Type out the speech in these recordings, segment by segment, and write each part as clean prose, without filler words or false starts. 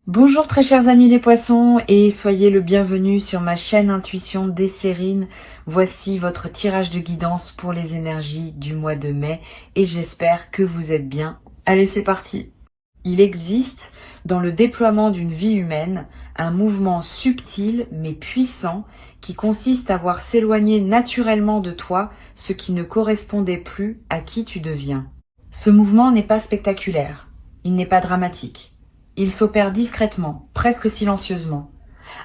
Bonjour très chers amis les poissons et soyez le bienvenu sur ma chaîne Intuition Desserine. Voici votre tirage de guidance pour les énergies du mois de mai et j'espère que vous êtes bien. Allez, c'est parti. Il existe dans le déploiement d'une vie humaine un mouvement subtil mais puissant qui consiste à voir s'éloigner naturellement de toi ce qui ne correspondait plus à qui tu deviens. Ce mouvement n'est pas spectaculaire, il n'est pas dramatique. Il s'opère discrètement, presque silencieusement,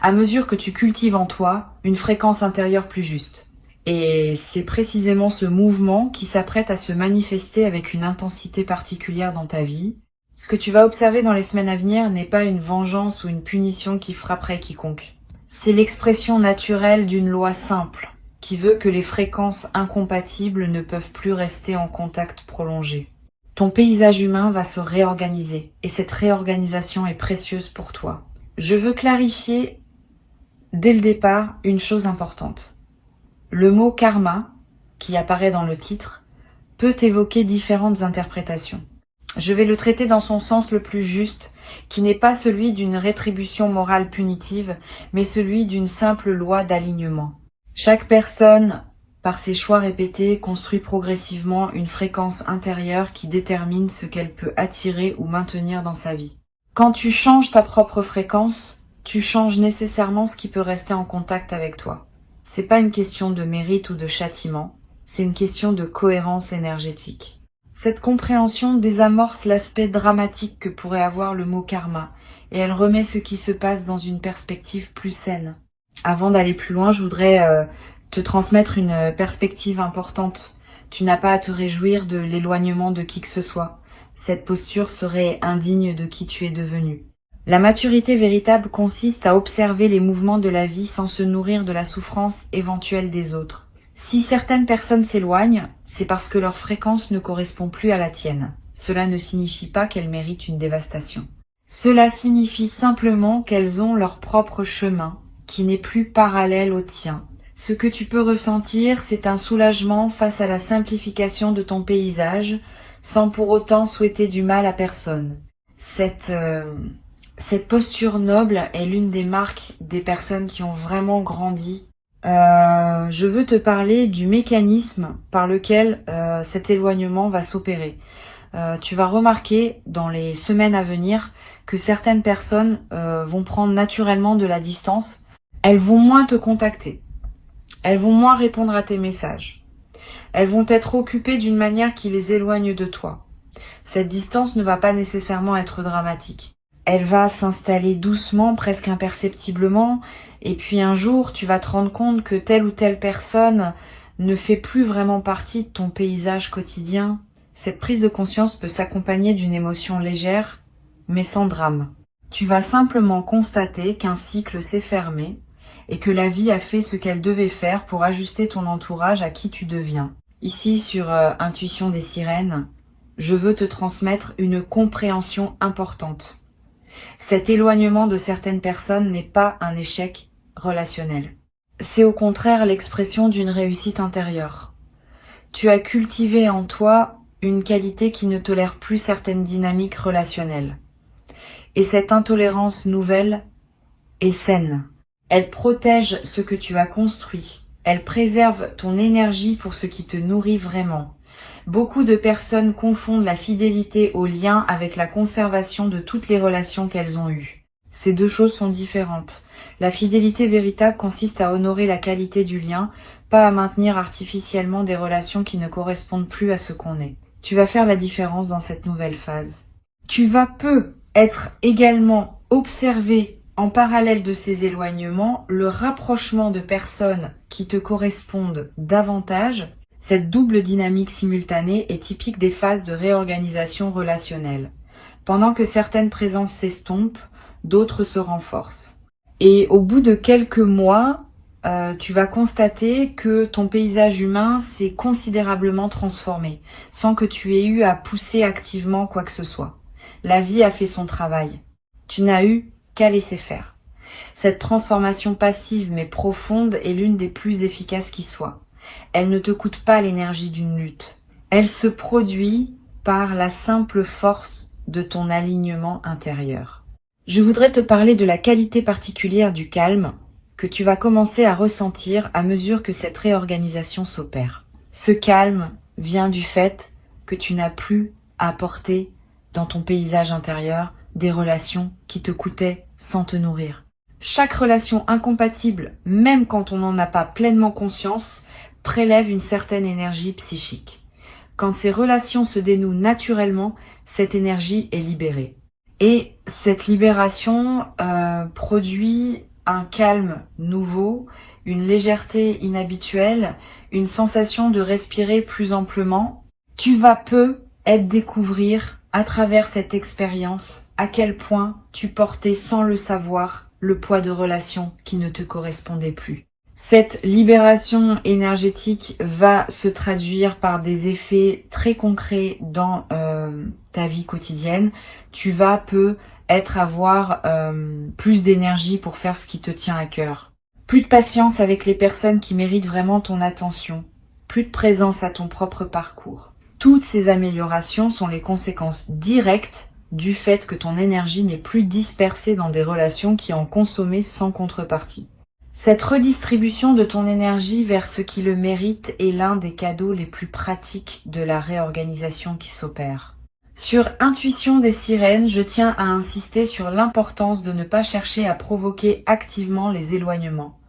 à mesure que tu cultives en toi une fréquence intérieure plus juste. Et c'est précisément ce mouvement qui s'apprête à se manifester avec une intensité particulière dans ta vie. Ce que tu vas observer dans les semaines à venir n'est pas une vengeance ou une punition qui frapperait quiconque. C'est l'expression naturelle d'une loi simple, qui veut que les fréquences incompatibles ne peuvent plus rester en contact prolongé. Ton paysage humain va se réorganiser et cette réorganisation est précieuse pour toi. Je veux clarifier dès le départ une chose importante. Le mot karma, qui apparaît dans le titre, peut évoquer différentes interprétations. Je vais le traiter dans son sens le plus juste, qui n'est pas celui d'une rétribution morale punitive, mais celui d'une simple loi d'alignement. Chaque personne, par ses choix répétés, construit progressivement une fréquence intérieure qui détermine ce qu'elle peut attirer ou maintenir dans sa vie. Quand tu changes ta propre fréquence, tu changes nécessairement ce qui peut rester en contact avec toi. C'est pas une question de mérite ou de châtiment, c'est une question de cohérence énergétique. Cette compréhension désamorce l'aspect dramatique que pourrait avoir le mot karma, et elle remet ce qui se passe dans une perspective plus saine. Avant d'aller plus loin, je voudrais te transmettre une perspective importante. Tu n'as pas à te réjouir de l'éloignement de qui que ce soit. Cette posture serait indigne de qui tu es devenu. La maturité véritable consiste à observer les mouvements de la vie sans se nourrir de la souffrance éventuelle des autres. Si certaines personnes s'éloignent, c'est parce que leur fréquence ne correspond plus à la tienne. Cela ne signifie pas qu'elles méritent une dévastation. Cela signifie simplement qu'elles ont leur propre chemin, qui n'est plus parallèle au tien. Ce que tu peux ressentir, c'est un soulagement face à la simplification de ton paysage, sans pour autant souhaiter du mal à personne. Cette posture noble est l'une des marques des personnes qui ont vraiment grandi. Je veux te parler du mécanisme par lequel cet éloignement va s'opérer. Tu vas remarquer dans les semaines à venir que certaines personnes vont prendre naturellement de la distance. Elles vont moins te contacter. Elles vont moins répondre à tes messages. Elles vont être occupées d'une manière qui les éloigne de toi. Cette distance ne va pas nécessairement être dramatique. Elle va s'installer doucement, presque imperceptiblement, et puis un jour, tu vas te rendre compte que telle ou telle personne ne fait plus vraiment partie de ton paysage quotidien. Cette prise de conscience peut s'accompagner d'une émotion légère, mais sans drame. Tu vas simplement constater qu'un cycle s'est fermé, et que la vie a fait ce qu'elle devait faire pour ajuster ton entourage à qui tu deviens. Ici, sur Intuition des Sirènes, je veux te transmettre une compréhension importante. Cet éloignement de certaines personnes n'est pas un échec relationnel. C'est au contraire l'expression d'une réussite intérieure. Tu as cultivé en toi une qualité qui ne tolère plus certaines dynamiques relationnelles. Et cette intolérance nouvelle est saine. Elle protège ce que tu as construit. Elle préserve ton énergie pour ce qui te nourrit vraiment. Beaucoup de personnes confondent la fidélité au lien avec la conservation de toutes les relations qu'elles ont eues. Ces deux choses sont différentes. La fidélité véritable consiste à honorer la qualité du lien, pas à maintenir artificiellement des relations qui ne correspondent plus à ce qu'on est. Tu vas faire la différence dans cette nouvelle phase. Tu vas être également observé en parallèle de ces éloignements, le rapprochement de personnes qui te correspondent davantage. Cette double dynamique simultanée est typique des phases de réorganisation relationnelle. Pendant que certaines présences s'estompent, d'autres se renforcent. Et au bout de quelques mois, tu vas constater que ton paysage humain s'est considérablement transformé, sans que tu aies eu à pousser activement quoi que ce soit. La vie a fait son travail. Tu n'as eu qu'à laisser faire. Cette transformation passive mais profonde est l'une des plus efficaces qui soit. Elle ne te coûte pas l'énergie d'une lutte. Elle se produit par la simple force de ton alignement intérieur. Je voudrais te parler de la qualité particulière du calme que tu vas commencer à ressentir à mesure que cette réorganisation s'opère. Ce calme vient du fait que tu n'as plus à porter dans ton paysage intérieur des relations qui te coûtaient sans te nourrir. Chaque relation incompatible, même quand on n'en a pas pleinement conscience, prélève une certaine énergie psychique. Quand ces relations se dénouent naturellement, cette énergie est libérée. Et cette libération produit un calme nouveau, une légèreté inhabituelle, une sensation de respirer plus amplement. Tu vas peu découvrir à travers cette expérience à quel point tu portais sans le savoir le poids de relations qui ne te correspondaient plus. Cette libération énergétique va se traduire par des effets très concrets dans ta vie quotidienne. Tu vas avoir plus d'énergie pour faire ce qui te tient à cœur. Plus de patience avec les personnes qui méritent vraiment ton attention. Plus de présence à ton propre parcours. Toutes ces améliorations sont les conséquences directes du fait que ton énergie n'est plus dispersée dans des relations qui en consommaient sans contrepartie. Cette redistribution de ton énergie vers ce qui le mérite est l'un des cadeaux les plus pratiques de la réorganisation qui s'opère. Sur Intuition des sirènes, je tiens à insister sur l'importance de ne pas chercher à provoquer activement les éloignements.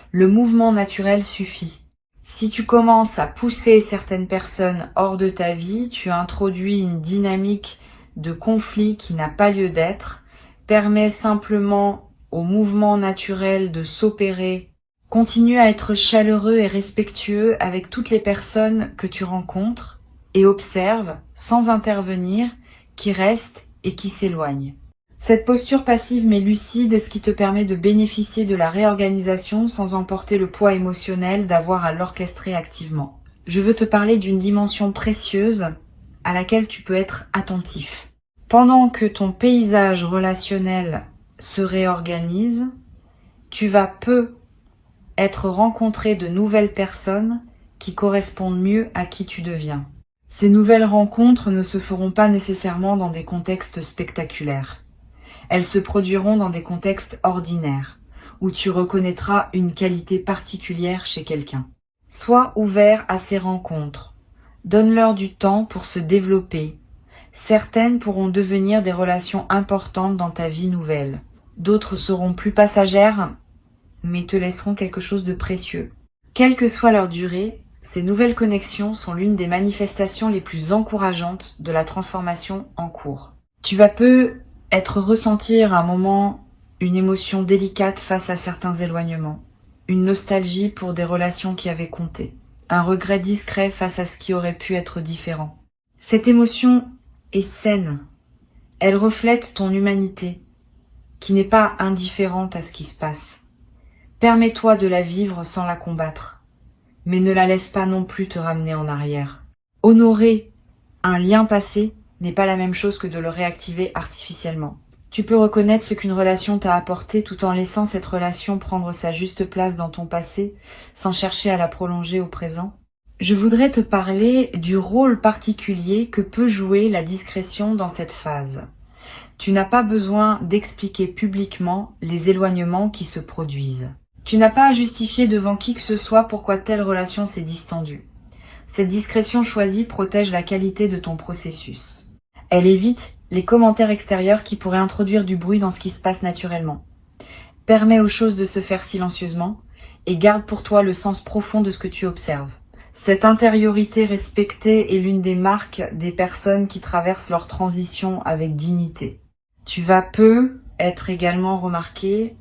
Le mouvement naturel suffit. Si tu commences à pousser certaines personnes hors de ta vie, tu introduis une dynamique de conflit qui n'a pas lieu d'être, permet simplement au mouvement naturel de s'opérer. Continue à être chaleureux et respectueux avec toutes les personnes que tu rencontres et observe, sans intervenir, qui restent et qui s'éloignent. Cette posture passive mais lucide est ce qui te permet de bénéficier de la réorganisation sans emporter le poids émotionnel d'avoir à l'orchestrer activement. Je veux te parler d'une dimension précieuse à laquelle tu peux être attentif. Pendant que ton paysage relationnel se réorganise, tu vas être rencontré de nouvelles personnes qui correspondent mieux à qui tu deviens. Ces nouvelles rencontres ne se feront pas nécessairement dans des contextes spectaculaires. Elles se produiront dans des contextes ordinaires, où tu reconnaîtras une qualité particulière chez quelqu'un. Sois ouvert à ces rencontres. Donne-leur du temps pour se développer. Certaines pourront devenir des relations importantes dans ta vie nouvelle. D'autres seront plus passagères, mais te laisseront quelque chose de précieux. Quelle que soit leur durée, ces nouvelles connexions sont l'une des manifestations les plus encourageantes de la transformation en cours. Tu vas ressentir à un moment une émotion délicate face à certains éloignements, une nostalgie pour des relations qui avaient compté, un regret discret face à ce qui aurait pu être différent. Cette émotion est saine. Elle reflète ton humanité, qui n'est pas indifférente à ce qui se passe. Permets-toi de la vivre sans la combattre, mais ne la laisse pas non plus te ramener en arrière. Honorer un lien passé n'est pas la même chose que de le réactiver artificiellement. Tu peux reconnaître ce qu'une relation t'a apporté tout en laissant cette relation prendre sa juste place dans ton passé, sans chercher à la prolonger au présent. Je voudrais te parler du rôle particulier que peut jouer la discrétion dans cette phase. Tu n'as pas besoin d'expliquer publiquement les éloignements qui se produisent. Tu n'as pas à justifier devant qui que ce soit pourquoi telle relation s'est distendue. Cette discrétion choisie protège la qualité de ton processus. Elle évite les commentaires extérieurs qui pourraient introduire du bruit dans ce qui se passe naturellement. Permet aux choses de se faire silencieusement et garde pour toi le sens profond de ce que tu observes. Cette intériorité respectée est l'une des marques des personnes qui traversent leur transition avec dignité. Tu vas être également remarqué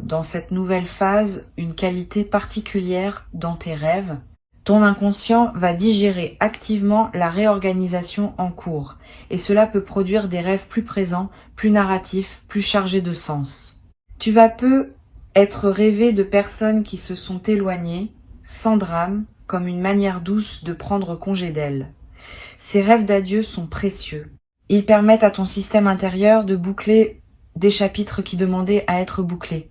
dans cette nouvelle phase une qualité particulière dans tes rêves. Ton inconscient va digérer activement la réorganisation en cours et cela peut produire des rêves plus présents, plus narratifs, plus chargés de sens. Tu vas être rêvé de personnes qui se sont éloignées, sans drame, comme une manière douce de prendre congé d'elles. Ces rêves d'adieu sont précieux. Ils permettent à ton système intérieur de boucler des chapitres qui demandaient à être bouclés.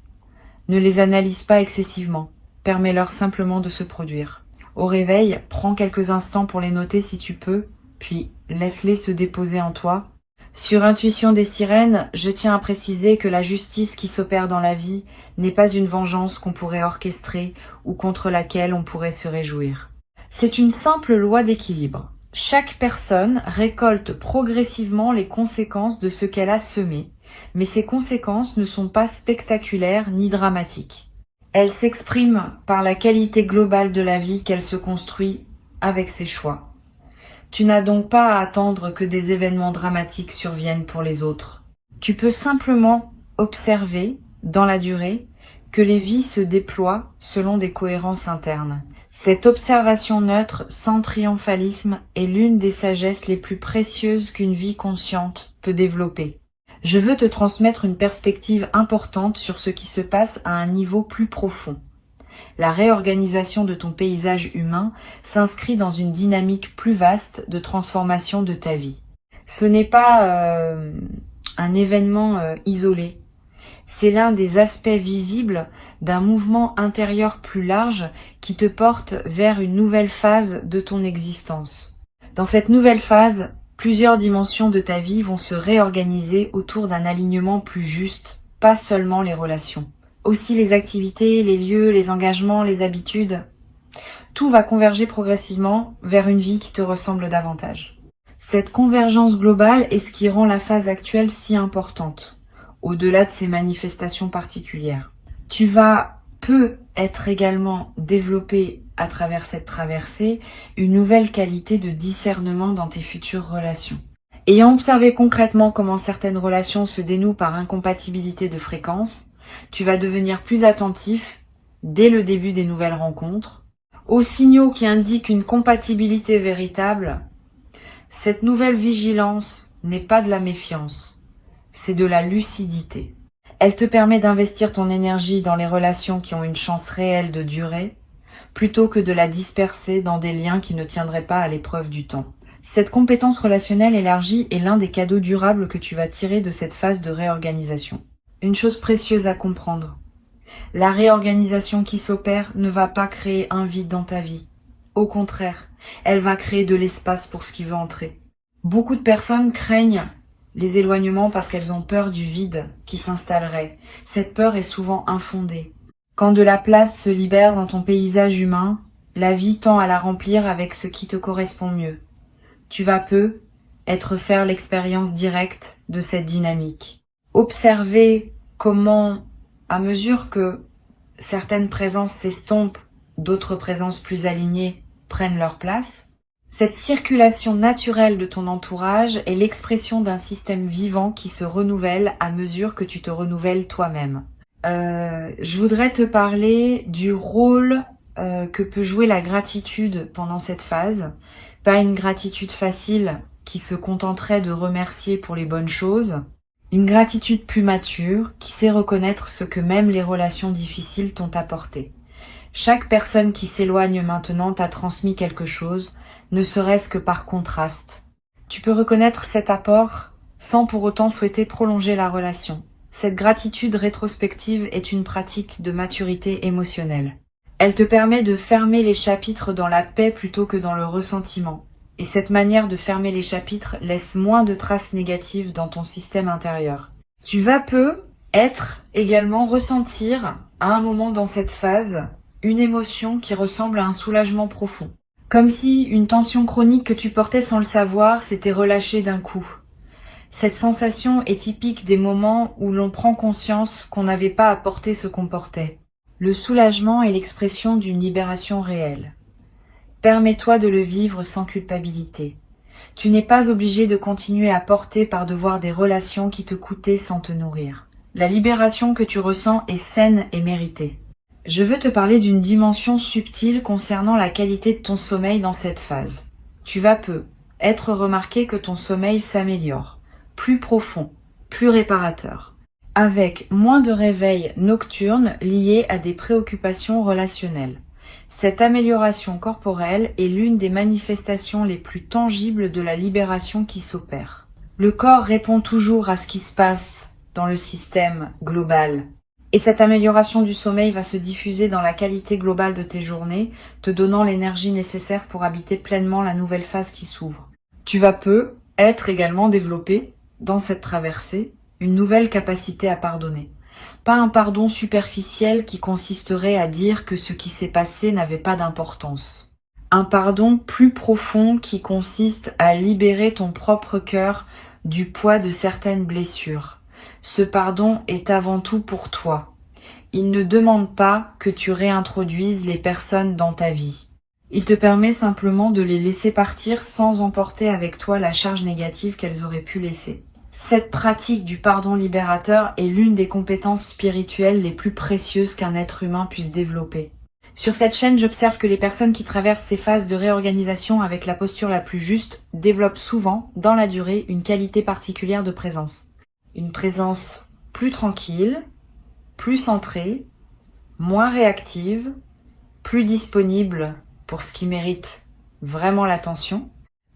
Ne les analyse pas excessivement, permets-leur simplement de se produire. Au réveil, prends quelques instants pour les noter si tu peux, puis laisse-les se déposer en toi. Sur Intuition des sirènes, je tiens à préciser que la justice qui s'opère dans la vie n'est pas une vengeance qu'on pourrait orchestrer ou contre laquelle on pourrait se réjouir. C'est une simple loi d'équilibre. Chaque personne récolte progressivement les conséquences de ce qu'elle a semé, mais ces conséquences ne sont pas spectaculaires ni dramatiques. Elles s'expriment par la qualité globale de la vie qu'elle se construit avec ses choix. Tu n'as donc pas à attendre que des événements dramatiques surviennent pour les autres. Tu peux simplement observer, dans la durée, que les vies se déploient selon des cohérences internes. Cette observation neutre, sans triomphalisme, est l'une des sagesses les plus précieuses qu'une vie consciente peut développer. Je veux te transmettre une perspective importante sur ce qui se passe à un niveau plus profond. La réorganisation de ton paysage humain s'inscrit dans une dynamique plus vaste de transformation de ta vie. Ce n'est pas un événement isolé. C'est l'un des aspects visibles d'un mouvement intérieur plus large qui te porte vers une nouvelle phase de ton existence. Dans cette nouvelle phase, plusieurs dimensions de ta vie vont se réorganiser autour d'un alignement plus juste, pas seulement les relations. Aussi les activités, les lieux, les engagements, les habitudes. Tout va converger progressivement vers une vie qui te ressemble davantage. Cette convergence globale est ce qui rend la phase actuelle si importante, au-delà de ses manifestations particulières. Tu vas être également développé à travers cette traversée une nouvelle qualité de discernement dans tes futures relations. Ayant observé concrètement comment certaines relations se dénouent par incompatibilité de fréquence, tu vas devenir plus attentif, dès le début des nouvelles rencontres, aux signaux qui indiquent une compatibilité véritable. Cette nouvelle vigilance n'est pas de la méfiance, c'est de la lucidité. Elle te permet d'investir ton énergie dans les relations qui ont une chance réelle de durer, plutôt que de la disperser dans des liens qui ne tiendraient pas à l'épreuve du temps. Cette compétence relationnelle élargie est l'un des cadeaux durables que tu vas tirer de cette phase de réorganisation. Une chose précieuse à comprendre. La réorganisation qui s'opère ne va pas créer un vide dans ta vie. Au contraire, elle va créer de l'espace pour ce qui veut entrer. Beaucoup de personnes craignent les éloignements parce qu'elles ont peur du vide qui s'installerait. Cette peur est souvent infondée. Quand de la place se libère dans ton paysage humain, la vie tend à la remplir avec ce qui te correspond mieux. Tu vas faire l'expérience directe de cette dynamique. Observer comment, à mesure que certaines présences s'estompent, d'autres présences plus alignées prennent leur place. Cette circulation naturelle de ton entourage est l'expression d'un système vivant qui se renouvelle à mesure que tu te renouvelles toi-même. Je voudrais te parler du rôle que peut jouer la gratitude pendant cette phase. Pas une gratitude facile qui se contenterait de remercier pour les bonnes choses. Une gratitude plus mature qui sait reconnaître ce que même les relations difficiles t'ont apporté. Chaque personne qui s'éloigne maintenant t'a transmis quelque chose, ne serait-ce que par contraste. Tu peux reconnaître cet apport sans pour autant souhaiter prolonger la relation. Cette gratitude rétrospective est une pratique de maturité émotionnelle. Elle te permet de fermer les chapitres dans la paix plutôt que dans le ressentiment. Et cette manière de fermer les chapitres laisse moins de traces négatives dans ton système intérieur. Tu vas également ressentir, à un moment dans cette phase, une émotion qui ressemble à un soulagement profond. Comme si une tension chronique que tu portais sans le savoir s'était relâchée d'un coup. Cette sensation est typique des moments où l'on prend conscience qu'on n'avait pas à porter ce qu'on portait. Le soulagement est l'expression d'une libération réelle. Permets-toi de le vivre sans culpabilité. Tu n'es pas obligé de continuer à porter par devoir des relations qui te coûtaient sans te nourrir. La libération que tu ressens est saine et méritée. Je veux te parler d'une dimension subtile concernant la qualité de ton sommeil dans cette phase. Tu vas être remarqué que ton sommeil s'améliore, plus profond, plus réparateur, avec moins de réveils nocturnes liés à des préoccupations relationnelles. Cette amélioration corporelle est l'une des manifestations les plus tangibles de la libération qui s'opère. Le corps répond toujours à ce qui se passe dans le système global. Et cette amélioration du sommeil va se diffuser dans la qualité globale de tes journées, te donnant l'énergie nécessaire pour habiter pleinement la nouvelle phase qui s'ouvre. Tu vas être également développer dans cette traversée, une nouvelle capacité à pardonner. Pas un pardon superficiel qui consisterait à dire que ce qui s'est passé n'avait pas d'importance. Un pardon plus profond qui consiste à libérer ton propre cœur du poids de certaines blessures. Ce pardon est avant tout pour toi. Il ne demande pas que tu réintroduises les personnes dans ta vie. Il te permet simplement de les laisser partir sans emporter avec toi la charge négative qu'elles auraient pu laisser. Cette pratique du pardon libérateur est l'une des compétences spirituelles les plus précieuses qu'un être humain puisse développer. Sur cette chaîne, j'observe que les personnes qui traversent ces phases de réorganisation avec la posture la plus juste développent souvent, dans la durée, une qualité particulière de présence. Une présence plus tranquille, plus centrée, moins réactive, plus disponible pour ce qui mérite vraiment l'attention.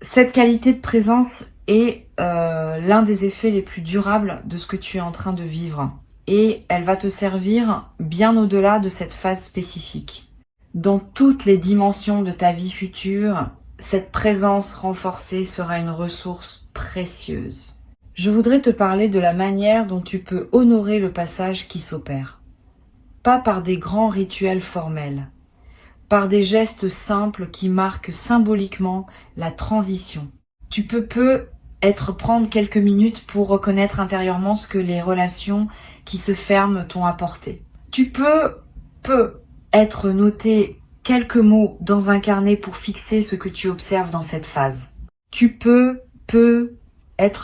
Cette qualité de présence est l'un des effets les plus durables de ce que tu es en train de vivre. Et elle va te servir bien au-delà de cette phase spécifique. Dans toutes les dimensions de ta vie future, cette présence renforcée sera une ressource précieuse. Je voudrais te parler de la manière dont tu peux honorer le passage qui s'opère. Pas par des grands rituels formels, par des gestes simples qui marquent symboliquement la transition. Tu peux prendre quelques minutes pour reconnaître intérieurement ce que les relations qui se ferment t'ont apporté. Tu peux être noté quelques mots dans un carnet pour fixer ce que tu observes dans cette phase. Tu peux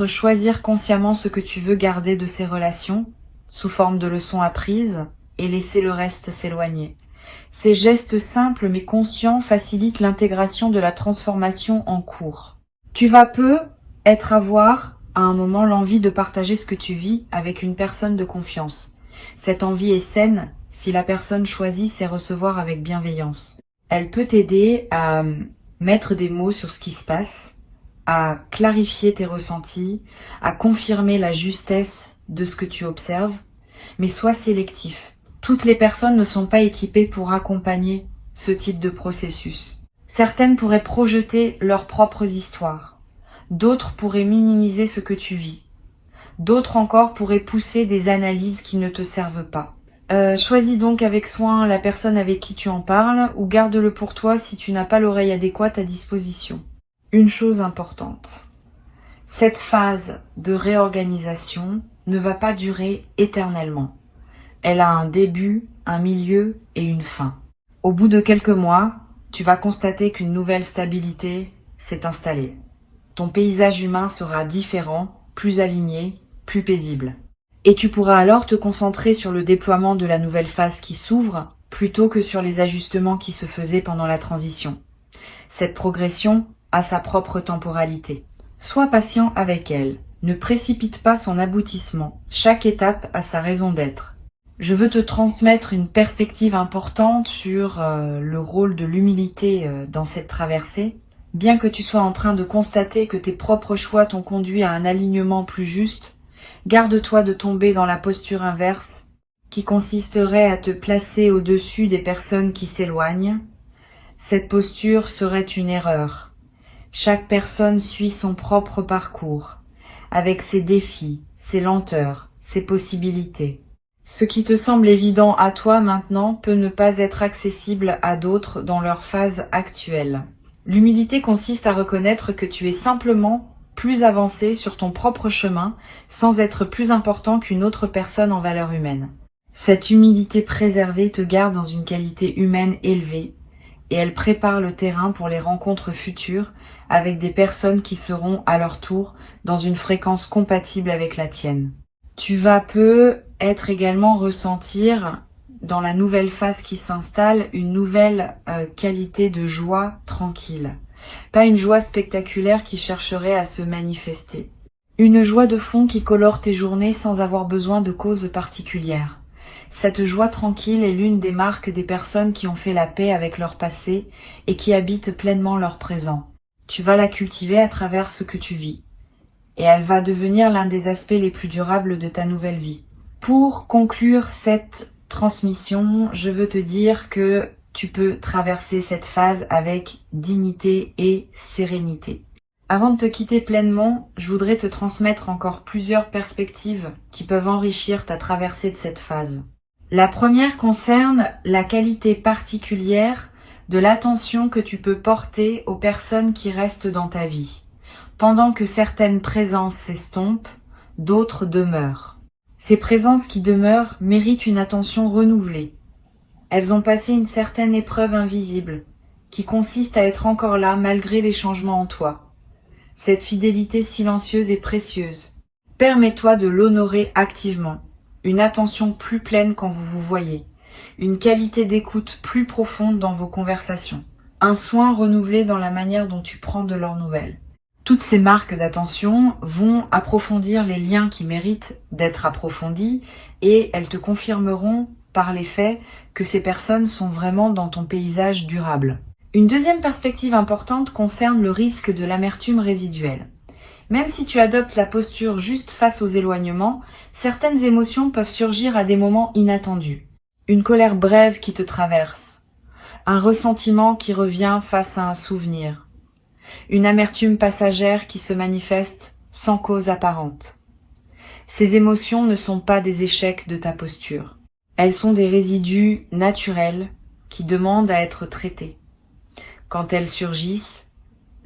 choisir consciemment ce que tu veux garder de ces relations sous forme de leçons apprises et laisser le reste s'éloigner. Ces gestes simples mais conscients facilitent l'intégration de la transformation en cours. Tu vas avoir à un moment l'envie de partager ce que tu vis avec une personne de confiance. Cette envie est saine si la personne choisit sait recevoir avec bienveillance. Elle peut t'aider à mettre des mots sur ce qui se passe, à clarifier tes ressentis, à confirmer la justesse de ce que tu observes, mais sois sélectif. Toutes les personnes ne sont pas équipées pour accompagner ce type de processus. Certaines pourraient projeter leurs propres histoires. D'autres pourraient minimiser ce que tu vis. D'autres encore pourraient pousser des analyses qui ne te servent pas. Choisis donc avec soin la personne avec qui tu en parles ou garde-le pour toi si tu n'as pas l'oreille adéquate à disposition. Une chose importante, cette phase de réorganisation ne va pas durer éternellement. Elle a un début, un milieu et une fin. Au bout de quelques mois, tu vas constater qu'une nouvelle stabilité s'est installée. Ton paysage humain sera différent, plus aligné, plus paisible. Et tu pourras alors te concentrer sur le déploiement de la nouvelle phase qui s'ouvre, plutôt que sur les ajustements qui se faisaient pendant la transition. Cette progression a sa propre temporalité. Sois patient avec elle. Ne précipite pas son aboutissement. Chaque étape a sa raison d'être. Je veux te transmettre une perspective importante sur le rôle de l'humilité dans cette traversée. Bien que tu sois en train de constater que tes propres choix t'ont conduit à un alignement plus juste, garde-toi de tomber dans la posture inverse, qui consisterait à te placer au-dessus des personnes qui s'éloignent. Cette posture serait une erreur. Chaque personne suit son propre parcours, avec ses défis, ses lenteurs, ses possibilités. Ce qui te semble évident à toi maintenant peut ne pas être accessible à d'autres dans leur phase actuelle. L'humilité consiste à reconnaître que tu es simplement plus avancé sur ton propre chemin sans être plus important qu'une autre personne en valeur humaine. Cette humilité préservée te garde dans une qualité humaine élevée et elle prépare le terrain pour les rencontres futures avec des personnes qui seront à leur tour dans une fréquence compatible avec la tienne. Tu vas être également ressentir dans la nouvelle phase qui s'installe une nouvelle qualité de joie tranquille. Pas une joie spectaculaire qui chercherait à se manifester. Une joie de fond qui colore tes journées sans avoir besoin de causes particulières. Cette joie tranquille est l'une des marques des personnes qui ont fait la paix avec leur passé et qui habitent pleinement leur présent. Tu vas la cultiver à travers ce que tu vis. Et elle va devenir l'un des aspects les plus durables de ta nouvelle vie. Pour conclure cette transmission, je veux te dire que tu peux traverser cette phase avec dignité et sérénité. Avant de te quitter pleinement, je voudrais te transmettre encore plusieurs perspectives qui peuvent enrichir ta traversée de cette phase. La première concerne la qualité particulière de l'attention que tu peux porter aux personnes qui restent dans ta vie. Pendant que certaines présences s'estompent, d'autres demeurent. Ces présences qui demeurent méritent une attention renouvelée. Elles ont passé une certaine épreuve invisible, qui consiste à être encore là malgré les changements en toi. Cette fidélité silencieuse est précieuse. Permets-toi de l'honorer activement. Une attention plus pleine quand vous vous voyez. Une qualité d'écoute plus profonde dans vos conversations. Un soin renouvelé dans la manière dont tu prends de leurs nouvelles. Toutes ces marques d'attention vont approfondir les liens qui méritent d'être approfondis et elles te confirmeront par les faits que ces personnes sont vraiment dans ton paysage durable. Une deuxième perspective importante concerne le risque de l'amertume résiduelle. Même si tu adoptes la posture juste face aux éloignements, certaines émotions peuvent surgir à des moments inattendus. Une colère brève qui te traverse, un ressentiment qui revient face à un souvenir, une amertume passagère qui se manifeste sans cause apparente. Ces émotions ne sont pas des échecs de ta posture. Elles sont des résidus naturels qui demandent à être traités. Quand elles surgissent,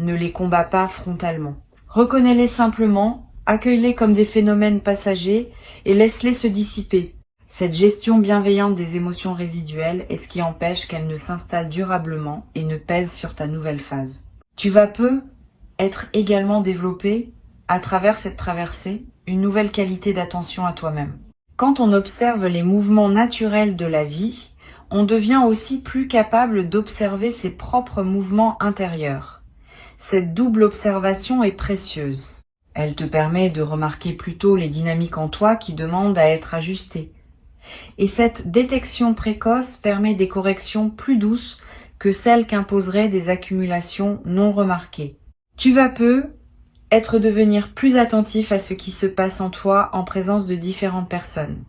ne les combats pas frontalement. Reconnais-les simplement, accueille-les comme des phénomènes passagers et laisse-les se dissiper. Cette gestion bienveillante des émotions résiduelles est ce qui empêche qu'elles ne s'installent durablement et ne pèsent sur ta nouvelle phase. Tu vas peu être également développé, à travers cette traversée, une nouvelle qualité d'attention à toi-même. Quand on observe les mouvements naturels de la vie, on devient aussi plus capable d'observer ses propres mouvements intérieurs. Cette double observation est précieuse. Elle te permet de remarquer plutôt les dynamiques en toi qui demandent à être ajustées. Et cette détection précoce permet des corrections plus douces que celles qu'imposeraient des accumulations non remarquées. Tu vas peu devenir plus attentif à ce qui se passe en toi en présence de différentes personnes.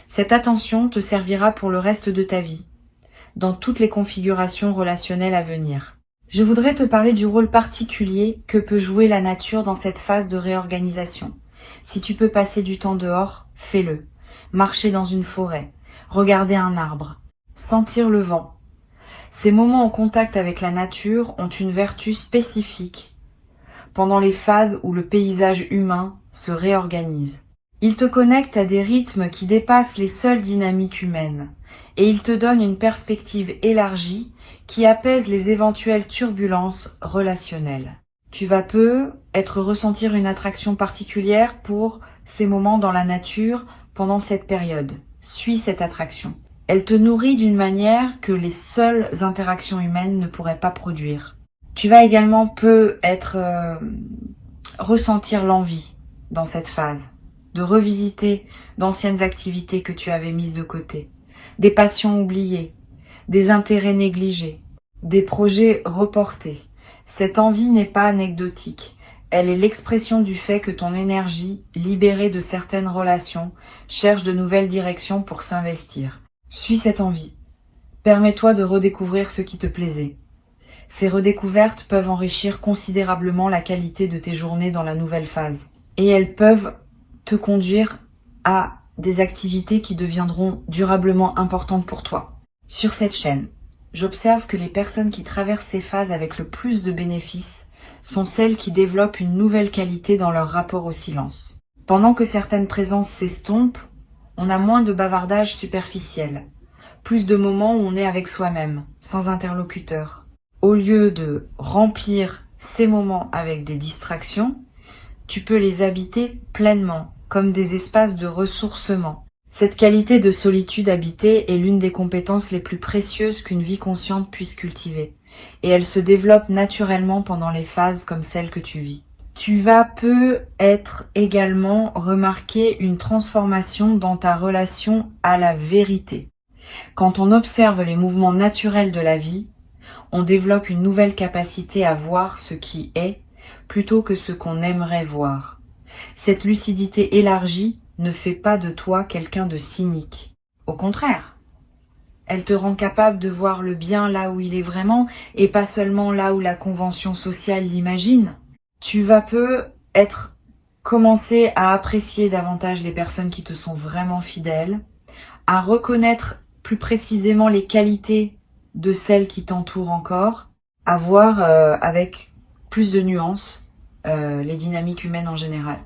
Cette attention te servira pour le reste de ta vie, dans toutes les configurations relationnelles à venir. Je voudrais te parler du rôle particulier que peut jouer la nature dans cette phase de réorganisation. Si tu peux passer du temps dehors, fais-le. Marcher dans une forêt, regarder un arbre, sentir le vent. Ces moments en contact avec la nature ont une vertu spécifique pendant les phases où le paysage humain se réorganise. Ils te connectent à des rythmes qui dépassent les seules dynamiques humaines et ils te donnent une perspective élargie qui apaise les éventuelles turbulences relationnelles. Tu vas peu ressentir une attraction particulière pour ces moments dans la nature pendant cette période. Suis cette attraction. Elle te nourrit d'une manière que les seules interactions humaines ne pourraient pas produire. Tu vas également ressentir l'envie dans cette phase, de revisiter d'anciennes activités que tu avais mises de côté, des passions oubliées, des intérêts négligés, des projets reportés. Cette envie n'est pas anecdotique, elle est l'expression du fait que ton énergie, libérée de certaines relations, cherche de nouvelles directions pour s'investir. Suis cette envie. Permets-toi de redécouvrir ce qui te plaisait. Ces redécouvertes peuvent enrichir considérablement la qualité de tes journées dans la nouvelle phase. Et elles peuvent te conduire à des activités qui deviendront durablement importantes pour toi. Sur cette chaîne, j'observe que les personnes qui traversent ces phases avec le plus de bénéfices sont celles qui développent une nouvelle qualité dans leur rapport au silence. Pendant que certaines présences s'estompent, on a moins de bavardage superficiel, plus de moments où on est avec soi-même, sans interlocuteur. Au lieu de remplir ces moments avec des distractions, tu peux les habiter pleinement, comme des espaces de ressourcement. Cette qualité de solitude habitée est l'une des compétences les plus précieuses qu'une vie consciente puisse cultiver, et elle se développe naturellement pendant les phases comme celle que tu vis. Tu vas peu également remarquer une transformation dans ta relation à la vérité. Quand on observe les mouvements naturels de la vie, on développe une nouvelle capacité à voir ce qui est plutôt que ce qu'on aimerait voir. Cette lucidité élargie ne fait pas de toi quelqu'un de cynique. Au contraire, elle te rend capable de voir le bien là où il est vraiment et pas seulement là où la convention sociale l'imagine. Tu vas commencer à apprécier davantage les personnes qui te sont vraiment fidèles, à reconnaître plus précisément les qualités de celles qui t'entourent encore, à voir avec plus de nuances les dynamiques humaines en général.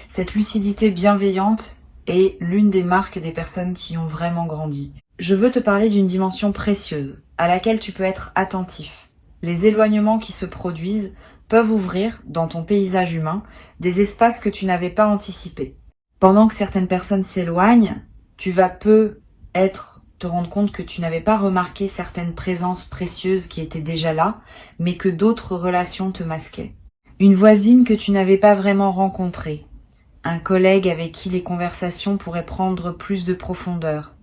Cette lucidité bienveillante est l'une des marques des personnes qui ont vraiment grandi. Je veux te parler d'une dimension précieuse, à laquelle tu peux être attentif. Les éloignements qui se produisent peuvent ouvrir, dans ton paysage humain, des espaces que tu n'avais pas anticipés. Pendant que certaines personnes s'éloignent, tu vas te rendre compte que tu n'avais pas remarqué certaines présences précieuses qui étaient déjà là, mais que d'autres relations te masquaient. Une voisine que tu n'avais pas vraiment rencontrée, un collègue avec qui les conversations pourraient prendre plus de profondeur,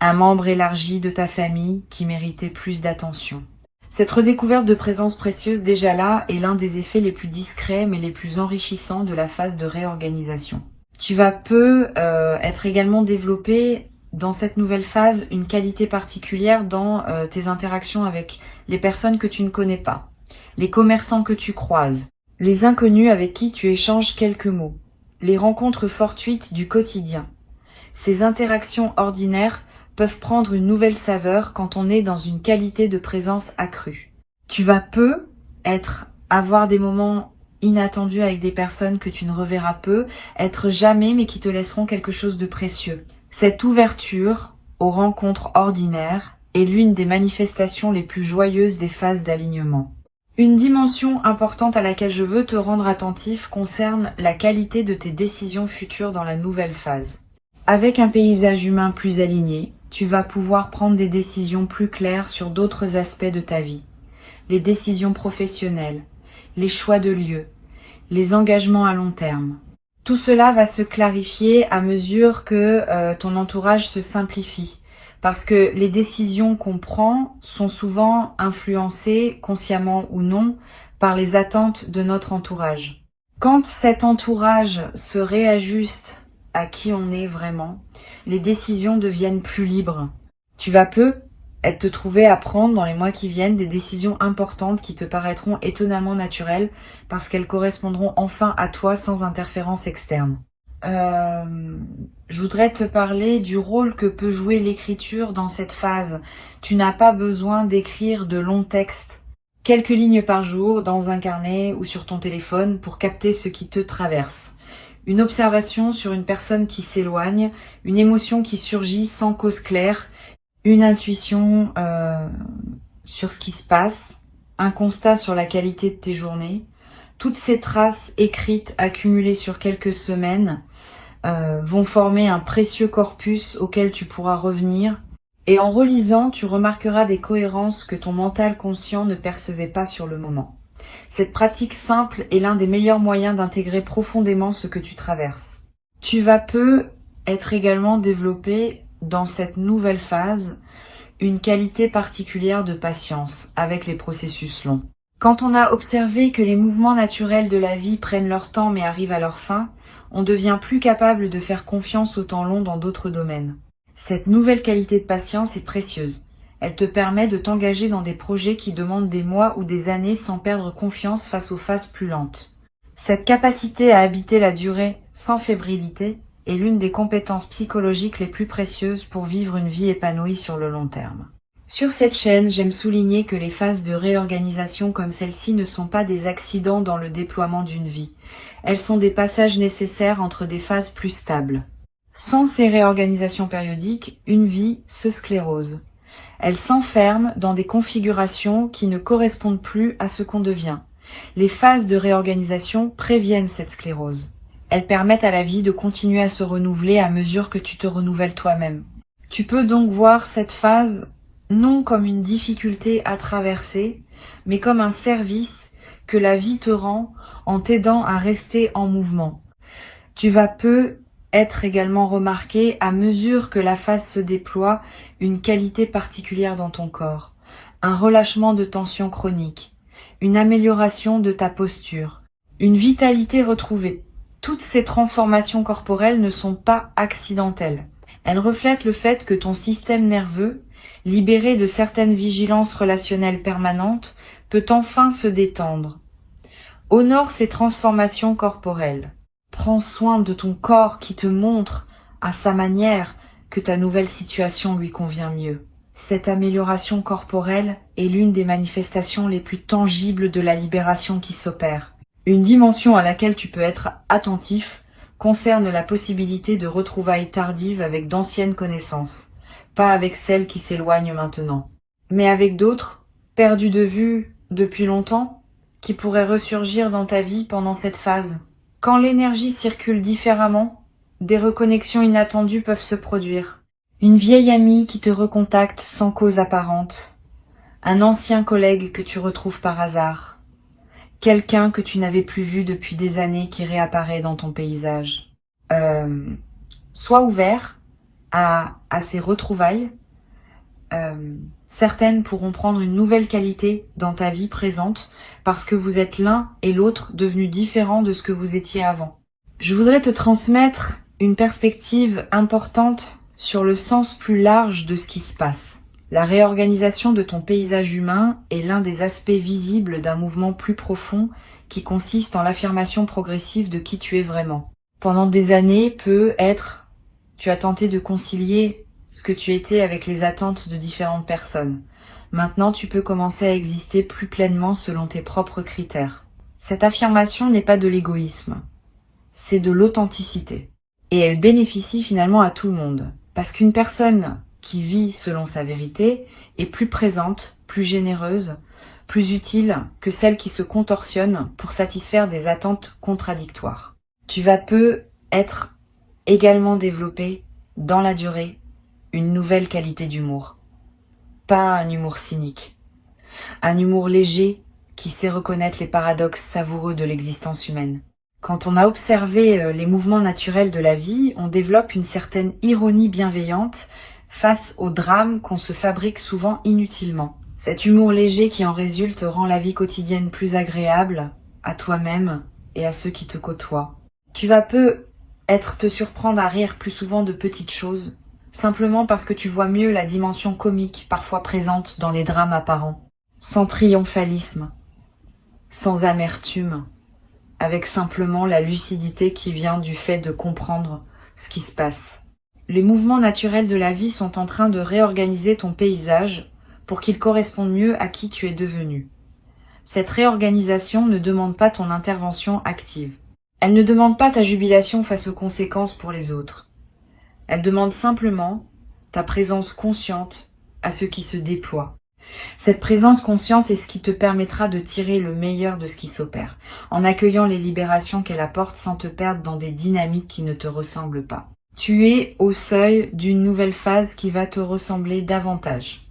un membre élargi de ta famille qui méritait plus d'attention. Cette redécouverte de présence précieuse déjà là est l'un des effets les plus discrets mais les plus enrichissants de la phase de réorganisation. Tu vas être également développé dans cette nouvelle phase une qualité particulière dans tes interactions avec les personnes que tu ne connais pas, les commerçants que tu croises, les inconnus avec qui tu échanges quelques mots, les rencontres fortuites du quotidien. Ces interactions ordinaires peuvent prendre une nouvelle saveur quand on est dans une qualité de présence accrue. Tu vas avoir des moments inattendus avec des personnes que tu ne reverras peu, être jamais mais qui te laisseront quelque chose de précieux. Cette ouverture aux rencontres ordinaires est l'une des manifestations les plus joyeuses des phases d'alignement. Une dimension importante à laquelle je veux te rendre attentif concerne la qualité de tes décisions futures dans la nouvelle phase. Avec un paysage humain plus aligné, tu vas pouvoir prendre des décisions plus claires sur d'autres aspects de ta vie. Les décisions professionnelles, les choix de lieu, les engagements à long terme. Tout cela va se clarifier à mesure que ton entourage se simplifie. Parce que les décisions qu'on prend sont souvent influencées, consciemment ou non, par les attentes de notre entourage. Quand cet entourage se réajuste à qui on est vraiment, les décisions deviennent plus libres. Tu vas te trouver à prendre dans les mois qui viennent des décisions importantes qui te paraîtront étonnamment naturelles parce qu'elles correspondront enfin à toi sans interférence externe. Je voudrais te parler du rôle que peut jouer l'écriture dans cette phase. Tu n'as pas besoin d'écrire de longs textes, quelques lignes par jour dans un carnet ou sur ton téléphone pour capter ce qui te traverse. Une observation sur une personne qui s'éloigne, une émotion qui surgit sans cause claire, une intuition sur ce qui se passe, un constat sur la qualité de tes journées. Toutes ces traces écrites accumulées sur quelques semaines vont former un précieux corpus auquel tu pourras revenir. Et en relisant, tu remarqueras des cohérences que ton mental conscient ne percevait pas sur le moment. Cette pratique simple est l'un des meilleurs moyens d'intégrer profondément ce que tu traverses. Tu vas être également développé dans cette nouvelle phase une qualité particulière de patience avec les processus longs. Quand on a observé que les mouvements naturels de la vie prennent leur temps mais arrivent à leur fin, on devient plus capable de faire confiance au temps long dans d'autres domaines. Cette nouvelle qualité de patience est précieuse. Elle te permet de t'engager dans des projets qui demandent des mois ou des années sans perdre confiance face aux phases plus lentes. Cette capacité à habiter la durée sans fébrilité est l'une des compétences psychologiques les plus précieuses pour vivre une vie épanouie sur le long terme. Sur cette chaîne, j'aime souligner que les phases de réorganisation comme celle-ci ne sont pas des accidents dans le déploiement d'une vie. Elles sont des passages nécessaires entre des phases plus stables. Sans ces réorganisations périodiques, une vie se sclérose. Elle s'enferme dans des configurations qui ne correspondent plus à ce qu'on devient. Les phases de réorganisation préviennent cette sclérose. Elles permettent à la vie de continuer à se renouveler à mesure que tu te renouvelles toi-même. Tu peux donc voir cette phase non comme une difficulté à traverser, mais comme un service que la vie te rend en t'aidant à rester en mouvement. Tu vas être également remarqué à mesure que la phase se déploie une qualité particulière dans ton corps, un relâchement de tension chronique, une amélioration de ta posture, une vitalité retrouvée. Toutes ces transformations corporelles ne sont pas accidentelles. Elles reflètent le fait que ton système nerveux, libéré de certaines vigilances relationnelles permanentes, peut enfin se détendre. Honore ces transformations corporelles. Prends soin de ton corps qui te montre, à sa manière, que ta nouvelle situation lui convient mieux. Cette amélioration corporelle est l'une des manifestations les plus tangibles de la libération qui s'opère. Une dimension à laquelle tu peux être attentif concerne la possibilité de retrouvailles tardives avec d'anciennes connaissances, pas avec celles qui s'éloignent maintenant, mais avec d'autres, perdues de vue depuis longtemps, qui pourraient ressurgir dans ta vie pendant cette phase. Quand l'énergie circule différemment, des reconnexions inattendues peuvent se produire. Une vieille amie qui te recontacte sans cause apparente, un ancien collègue que tu retrouves par hasard, quelqu'un que tu n'avais plus vu depuis des années qui réapparaît dans ton paysage. Sois ouvert à ces retrouvailles. Certaines pourront prendre une nouvelle qualité dans ta vie présente parce que vous êtes l'un et l'autre devenus différents de ce que vous étiez avant. Je voudrais te transmettre une perspective importante sur le sens plus large de ce qui se passe. La réorganisation de ton paysage humain est l'un des aspects visibles d'un mouvement plus profond qui consiste en l'affirmation progressive de qui tu es vraiment. Pendant des années, tu as tenté de concilier ce que tu étais avec les attentes de différentes personnes. Maintenant, tu peux commencer à exister plus pleinement selon tes propres critères. Cette affirmation n'est pas de l'égoïsme, c'est de l'authenticité. Et elle bénéficie finalement à tout le monde. Parce qu'une personne qui vit selon sa vérité est plus présente, plus généreuse, plus utile que celle qui se contorsionne pour satisfaire des attentes contradictoires. Tu vas être également développé dans la durée une nouvelle qualité d'humour. Pas un humour cynique. Un humour léger qui sait reconnaître les paradoxes savoureux de l'existence humaine. Quand on a observé les mouvements naturels de la vie, on développe une certaine ironie bienveillante face aux drames qu'on se fabrique souvent inutilement. Cet humour léger qui en résulte rend la vie quotidienne plus agréable à toi-même et à ceux qui te côtoient. Tu vas te surprendre à rire plus souvent de petites choses, simplement parce que tu vois mieux la dimension comique parfois présente dans les drames apparents. Sans triomphalisme, sans amertume, avec simplement la lucidité qui vient du fait de comprendre ce qui se passe. Les mouvements naturels de la vie sont en train de réorganiser ton paysage pour qu'il corresponde mieux à qui tu es devenu. Cette réorganisation ne demande pas ton intervention active. Elle ne demande pas ta jubilation face aux conséquences pour les autres. Elle demande simplement ta présence consciente à ce qui se déploie. Cette présence consciente est ce qui te permettra de tirer le meilleur de ce qui s'opère, en accueillant les libérations qu'elle apporte sans te perdre dans des dynamiques qui ne te ressemblent pas. Tu es au seuil d'une nouvelle phase qui va te ressembler davantage.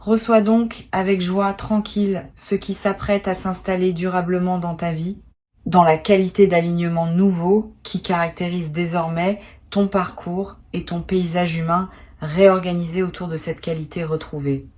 Reçois donc avec joie tranquille ce qui s'apprête à s'installer durablement dans ta vie, dans la qualité d'alignement nouveau qui caractérise désormais ton parcours et ton paysage humain réorganisé autour de cette qualité retrouvée.